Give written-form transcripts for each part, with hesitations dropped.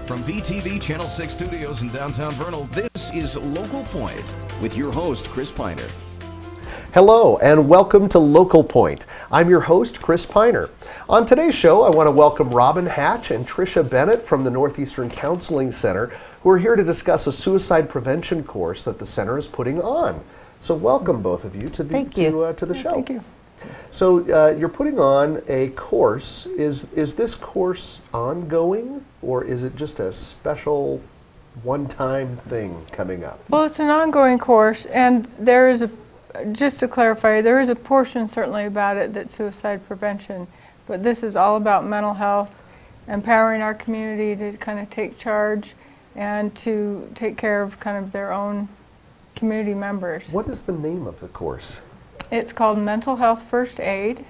From VTV Channel 6 Studios in downtown Vernal, this is Local Point with your host, Chris Piner. Hello and welcome to Local Point. I'm your host, Chris Piner. On today's show, I want to welcome Robin Hatch and Tricia Bennett from the Northeastern Counseling Center, who are here to discuss a suicide prevention course that the center is putting on. So welcome both of you to the show. Thank you. So you're putting on a course. Is this course ongoing, or is it just a special one-time thing coming up? Well, it's an ongoing course, and there is just to clarify, there is a portion certainly about it that's suicide prevention, but this is all about mental health, empowering our community to kind of take charge and to take care of kind of their own community members. What is the name of the course? It's called Mental Health First Aid,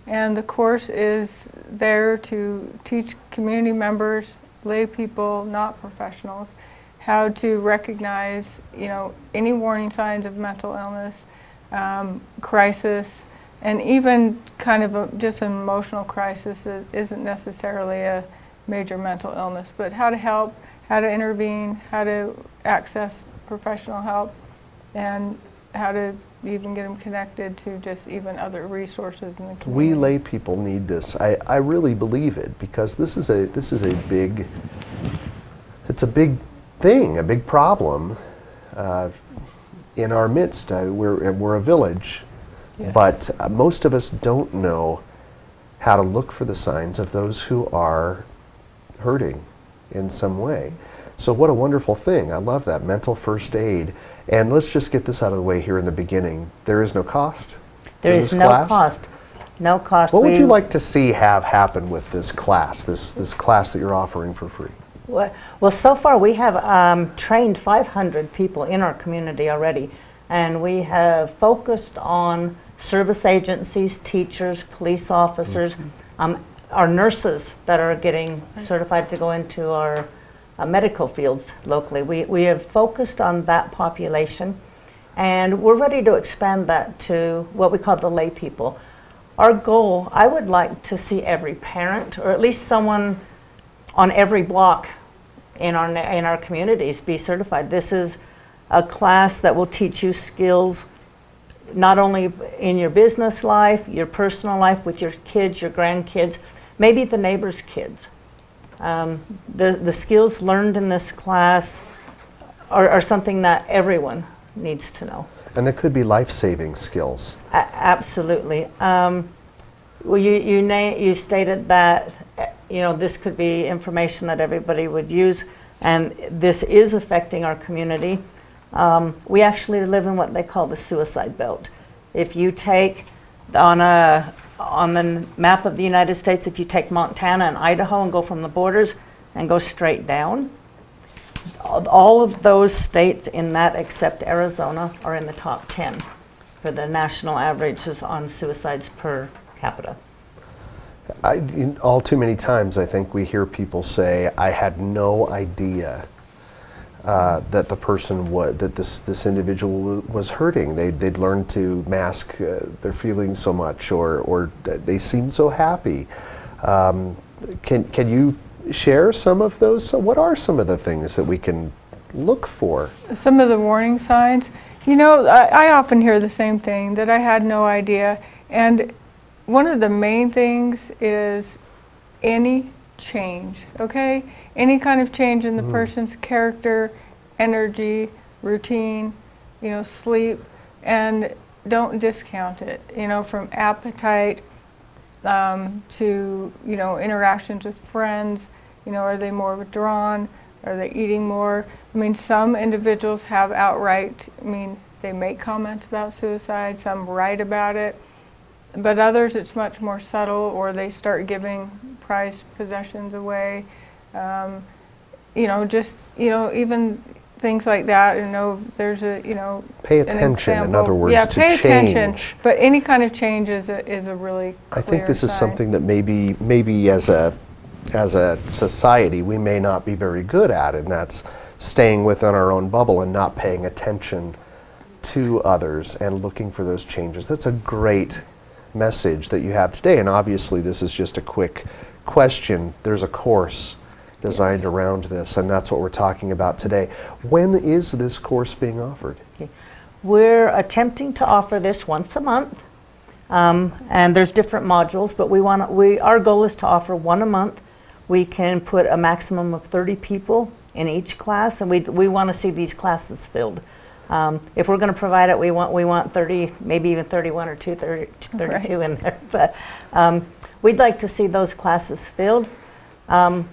and the course is there to teach community members, lay people, not professionals, how to recognize, any warning signs of mental illness, crisis, and even kind of just an emotional crisis that isn't necessarily a major mental illness, but how to help, how to intervene, how to access professional help, and how to even get them connected to just even other resources in the community. We lay people need this. I really believe it, because this is a big thing, a big problem in our midst. We're a village, yes. But most of us don't know how to look for the signs of those who are hurting in some way. So what a wonderful thing. I love that, mental first aid. And let's just get this out of the way here in the beginning. There is no cost? There is no cost. No cost. What would you like to see have happen with this class, this class that you're offering for free? Well, so far we have trained 500 people in our community already, and we have focused on service agencies, teachers, police officers, our nurses that are getting certified to go into our medical fields locally. We have focused on that population, and we're ready to expand that to what we call the lay people. Our goal, I would like to see every parent, or at least someone on every block in our communities, be certified. This is a class that will teach you skills not only in your business life, your personal life with your kids, your grandkids, maybe the neighbor's kids. The skills learned in this class are something that everyone needs to know. And there could be life-saving skills. Absolutely. Well, you stated that this could be information that everybody would use, and this is affecting our community. We actually live in what they call the suicide belt. If you take on the map of the United States, if you take Montana and Idaho and go from the borders and go straight down, all of those states in that except Arizona are in the top 10 for the national averages on suicides per capita. All too many times I think we hear people say, I had no idea that the person this individual was hurting. They'd learned to mask their feelings so much, or they seemed so happy. Can you share some of those? So what are some of the things that we can look for? Some of the warning signs. I often hear the same thing, that I had no idea. And one of the main things is any change, okay? Any kind of change in the person's character, energy, routine, sleep, and don't discount it, from appetite to, interactions with friends, are they more withdrawn? Are they eating more? Some individuals have outright, they make comments about suicide, some write about it, but others it's much more subtle, or they start giving prized possessions away. Even things like that. There's a pay attention. In other words, to pay change. Attention. But any kind of change is a really clear I think this is sign. something that maybe as a society we may not be very good at, and that's staying within our own bubble and not paying attention to others and looking for those changes. That's a great message that you have today, and obviously this is just a quick question. There's a course designed around this, and that's what we're talking about today. When is this course being offered? Okay. We're attempting to offer this once a month, and there's different modules, but our goal is to offer one a month. We can put a maximum of 30 people in each class, and we want to see these classes filled. If we're going to provide it, we want 30, maybe even 31 or 32 right. in there. But we'd like to see those classes filled. And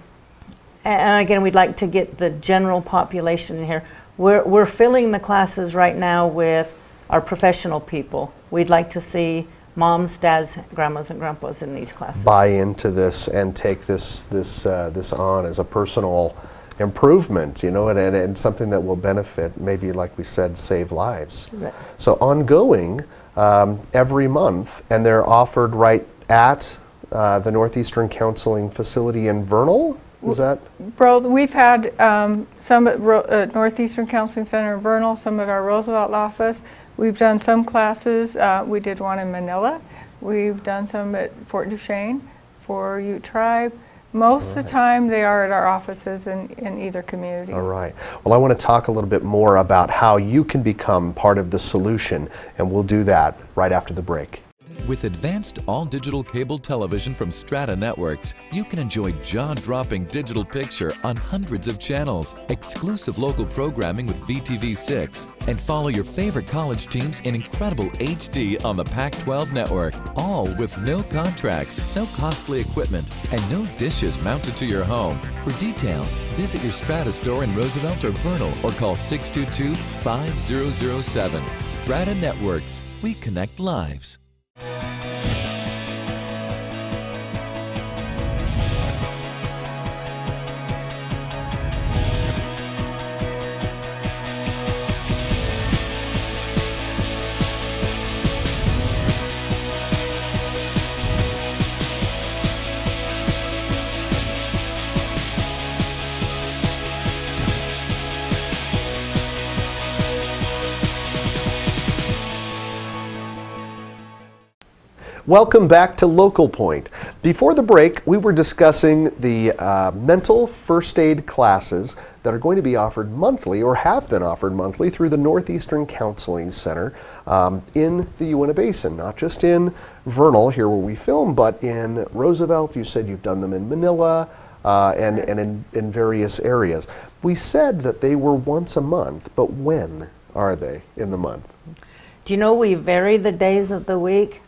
again, we'd like to get the general population in here. We're filling the classes right now with our professional people. We'd like to see moms, dads, grandmas, and grandpas in these classes. Buy into this and take this on as a personal improvement, you know, and something that will benefit, maybe like we said, save lives. Right. So ongoing every month, and they're offered right at the Northeastern Counseling Facility in Vernal. Is that? Bro, we've had some at Northeastern Counseling Center in Vernal, some at our Roosevelt office. We've done some classes. We did one in Manila. We've done some at Fort Duchesne for Ute Tribe. Most of the time they are at our offices in either community. All right. Well, I want to talk a little bit more about how you can become part of the solution, and we'll do that right after the break. With advanced all-digital cable television from Strata Networks, you can enjoy jaw-dropping digital picture on hundreds of channels, exclusive local programming with VTV6, and follow your favorite college teams in incredible HD on the Pac-12 network, all with no contracts, no costly equipment, and no dishes mounted to your home. For details, visit your Strata store in Roosevelt or Vernal or call 622-5007. Strata Networks. We connect lives. Welcome back to Local Point. Before the break, we were discussing the mental first aid classes that are going to be offered monthly, or have been offered monthly, through the Northeastern Counseling Center in the Uinta Basin. Not just in Vernal, here where we film, but in Roosevelt. You said you've done them in Manila and in various areas. We said that they were once a month, but when are they in the month? Do you know we vary the days of the week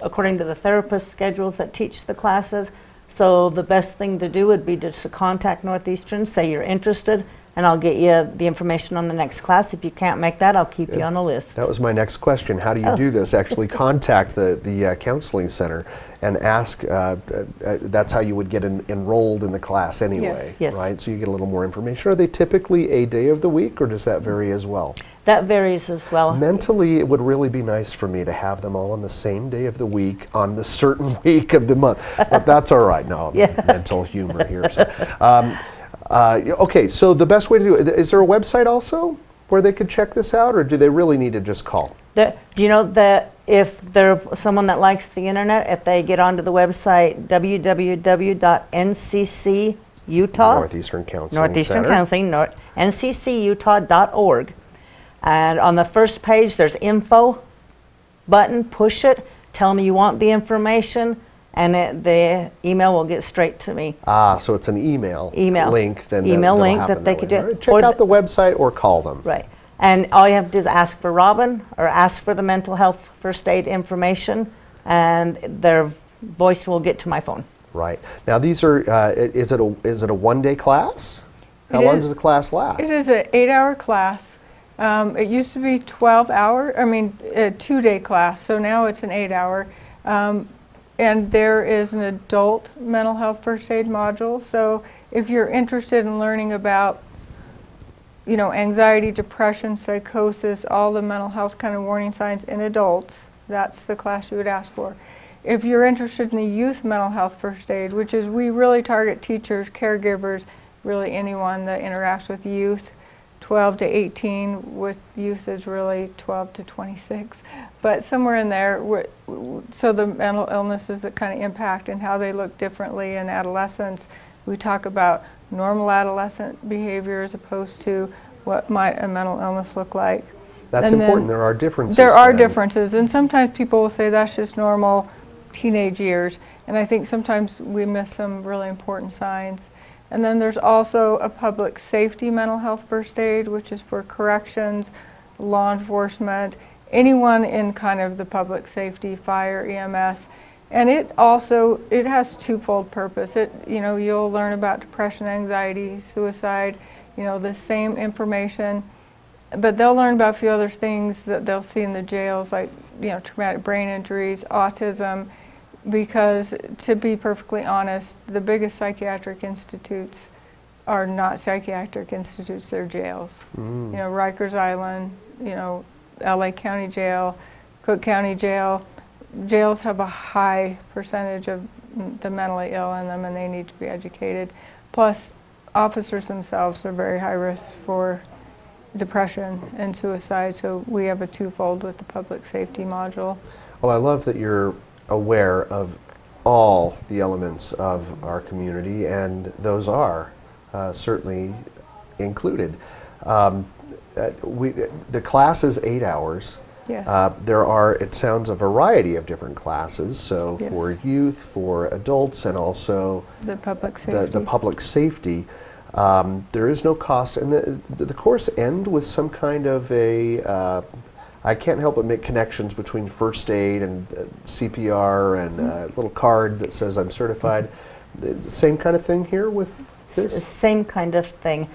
according to the therapist schedules that teach the classes? So the best thing to do would be just to contact Northeastern, say you're interested, and I'll get you the information on the next class. If you can't make that, I'll keep you on the list. That was my next question. How do you do this? Actually contact the counseling center and ask. That's how you would get enrolled in the class anyway, yes. right? So you get a little more information. Are they typically a day of the week, or does that vary as well? That varies as well. Mentally, it would really be nice for me to have them all on the same day of the week, on the certain week of the month. But that's all right. No, mental humor here. So, okay, so the best way to do it, is there a website also where they could check this out, or do they really need to just call? Do you know that if they're someone that likes the internet, if they get onto the website www.ncc-Utah, Northeastern Counseling Center. ncc-utah.org, and on the first page there's info button, push it, tell them you want the information, and the email will get straight to me. So it's an email link. Then email link that they could do. Right. Check out the website or call them. Right. And all you have to do is ask for Robin or ask for the mental health first aid information, and their voice will get to my phone. Right. Now these are, is it a one-day class? How long does the class last? It is an 8-hour class. It used to be 12-hour, a 2-day class, so now it's an 8-hour. And there is an adult mental health first aid module. So if you're interested in learning about, anxiety, depression, psychosis, all the mental health kind of warning signs in adults, that's the class you would ask for. If you're interested in the youth mental health first aid, which is we really target teachers, caregivers, really anyone that interacts with youth, 12 to 18, with youth is really 12 to 26, but somewhere in there, so the mental illnesses that kind of impact and how they look differently in adolescence, We talk about normal adolescent behavior as opposed to what might a mental illness look like. That's And important. then There are differences. there are then. differences, and sometimes people will say that's just normal teenage years, and I think sometimes we miss some really important signs. And then there's also a public safety mental health first aid, which is for corrections, law enforcement, anyone in kind of the public safety, fire, EMS. And it has twofold purpose. You'll learn about depression, anxiety, suicide, the same information, but they'll learn about a few other things that they'll see in the jails, like, traumatic brain injuries, autism, because to be perfectly honest, the biggest psychiatric institutes are not psychiatric institutes, they're jails. Rikers Island, LA County Jail, Cook County Jail. Jails have a high percentage of the mentally ill in them, and they need to be educated. Plus, officers themselves are very high risk for depression and suicide, so we have a twofold with the public safety module. Well, I love that you're aware of all the elements of our community, and those are certainly included. The class is 8 hours. Yes. There are, it sounds, a variety of different classes, so Yes. for youth, for adults, and also The public safety. the public safety. There is no cost, and the course end with some kind of a, I can't help but make connections between first aid and CPR and a little card that says I'm certified. The same kind of thing here with this? Same kind of thing.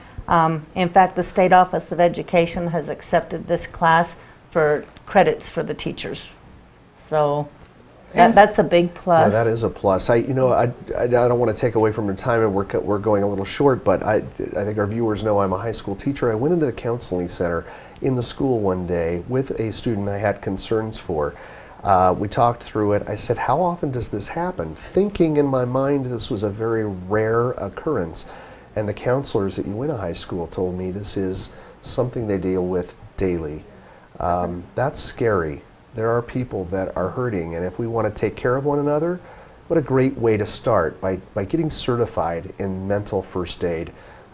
In fact, the State Office of Education has accepted this class for credits for the teachers. So that's a big plus. Yeah, that is a plus. I don't want to take away from your time, and we're going a little short, but I think our viewers know I'm a high school teacher. I went into the counseling center in the school one day with a student I had concerns for. We talked through it. I said, how often does this happen? Thinking in my mind this was a very rare occurrence. And the counselors at Uinta High School told me this is something they deal with daily. That's scary. There are people that are hurting, and if we want to take care of one another, what a great way to start by getting certified in mental first aid.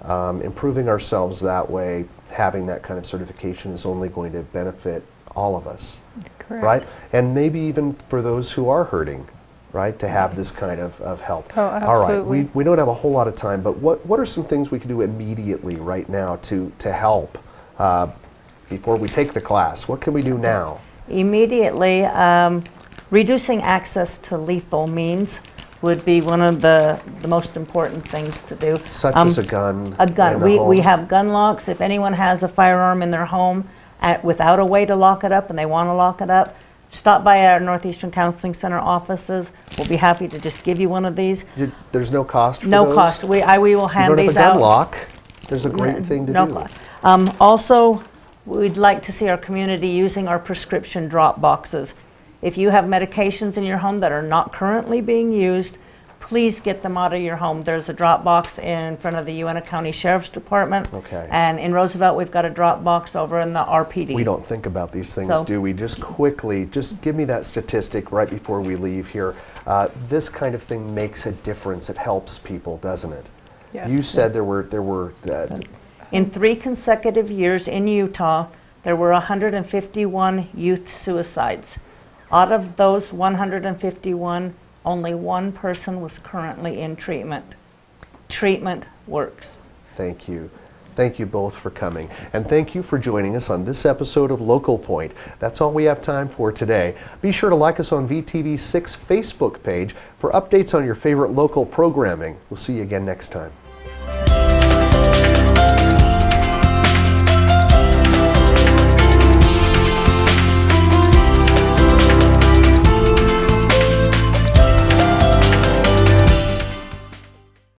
Improving ourselves that way, having that kind of certification is only going to benefit all of us. Correct. Right? And maybe even for those who are hurting, right, to have this kind of help. Oh, all right, absolutely. we don't have a whole lot of time, but what are some things we can do immediately right now to help before we take the class? What can we do now? Immediately, reducing access to lethal means would be one of the most important things to do. Such as a gun. A gun. in the home. We have gun locks. If anyone has a firearm in their home without a way to lock it up and they want to lock it up, stop by our Northeastern Counseling Center offices. We'll be happy to just give you one of these. There's no cost for No those? cost. We will hand You don't these have a gun out. lock. There's a great thing to No do. cost. Also, we'd like to see our community using our prescription drop boxes. If you have medications in your home that are not currently being used, please get them out of your home. There's a drop box in front of the Uinta County Sheriff's Department. Okay. And in Roosevelt, we've got a drop box over in the RPD. We don't think about these things, So- do we? Just quickly, just give me that statistic right before we leave here. This kind of thing makes a difference. It helps people, doesn't it? Yes. You said there were In 3 consecutive years in Utah, there were 151 youth suicides. Out of those 151, only 1 person was currently in treatment. Treatment works. Thank you. Thank you both for coming. And thank you for joining us on this episode of Local Point. That's all we have time for today. Be sure to like us on VTV6 Facebook page for updates on your favorite local programming. We'll see you again next time.